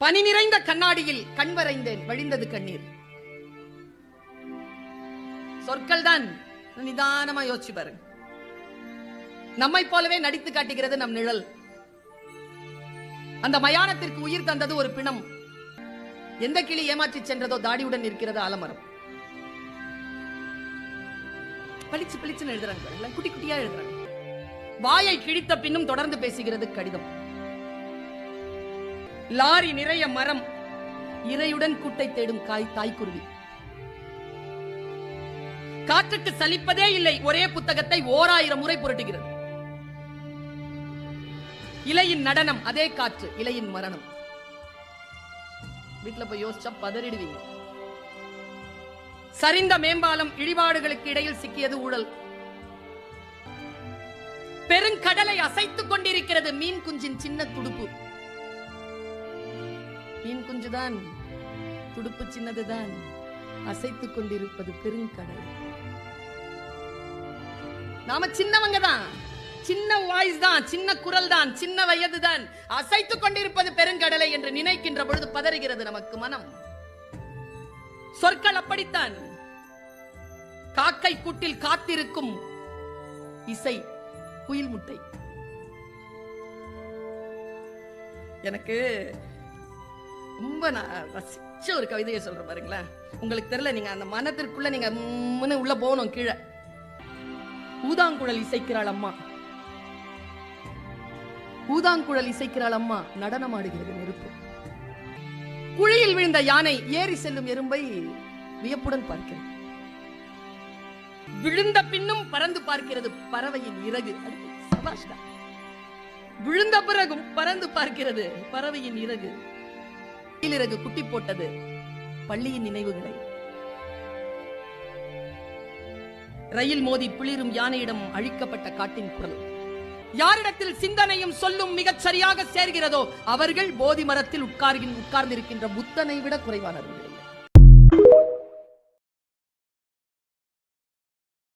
பனி நிறைந்த கண்ணாடியில் கண் வரைந்தேன், வழிந்தது கண்ணீர். சொற்கள் தான். நிதானமா யோசிச்சு பாருங்க. நம்மை போலவே நடித்து காட்டுகிறது நம் நிழல். அந்த மயானத்திற்கு உயிர் தந்தது ஒரு பிணம். எந்த கிளி ஏமாற்றி சென்றதோ தாடியுடன் இருக்கிறது ஆலமரம். பளிச்சு பளிச்சுன்னு எழுதுறாங்க, குட்டி குட்டியா எழுதுறாங்க. வாயை கிழித்த பின்னும் தொடர்ந்து பேசுகிறது கடிதம். லாரி நிறைய மரம், இறையுடன் கூட்டை தேடும் தாய்க்குருவி. காற்றுக்கு சலிப்பதே இல்லை, ஒரே புத்தகத்தை 1000 முறை புரட்டுகிறது. இலையின் நடனம், அதே காற்று, இலையின் மரணம். வீட்டுல போய் யோசிச்சா பதறிடுவீங்க. சரிந்த மேம்பாலம், இடிபாடுகளுக்கு இடையில் சிக்கியது ஊழல். பெருங்கடலை அசைத்துக் கொண்டிருக்கிறது மீன் குஞ்சின் சின்ன துடுப்பு. மீன் குஞ்சுதான், துடுப்பு சின்னதுதான், அசைத்துக் கொண்டிருப்பது பெருங்கடல். நாம சின்னவங்க தான், சின்ன வாய்ஸ் தான், சின்ன குரல் தான், சின்ன வயது தான், அசைத்துக் கொண்டிருப்பது பெருங்கடலை என்று நினைக்கின்ற பொழுது பதறுகிறது நமக்கு மனம். சொற்கள் அப்படித்தான். காக்கை கூட்டில் காத்திருக்கும் இசை, குயில் முட்டை. எனக்கு ரொம்ப ரசிச்ச ஒரு கவிதையை சொல்ற பாருங்களேன். உங்களுக்கு தெரியல, நீங்க அந்த மனத்திற்குள்ள நீங்க உள்ள போகணும். கீழே ஊதாங்குழல் இசைக்கிறாள் அம்மா, ஊதாங்குழல் இசைக்கிறாள் அம்மா, நடனம் ஆடுகிறது நெருப்பு. குழியில் விழுந்த யானை ஏறி செல்லும் எறும்பை வியப்புடன் பார்க்கிறது. விழுந்த பின்னும் பறந்து பார்க்கிறது பறவையின் இறகு. விழுந்த பிறகும் பறந்து பார்க்கிறது பறவையின் இறகு. இறகு குட்டி போட்டது பள்ளியின் நினைவுகளை. ரயில் மோதி பிளிரும் யானையிடம் அழிக்கப்பட்ட காட்டின் குரல். யாரிடத்தில் சிந்தனையும் சொல்லும் மிகச் சரியாக சேர்கிறதோ அவர்கள் போதி மரத்தில் உட்கார்ந்திருக்கின்ற புத்தனை விட குறைவானவர்கள்.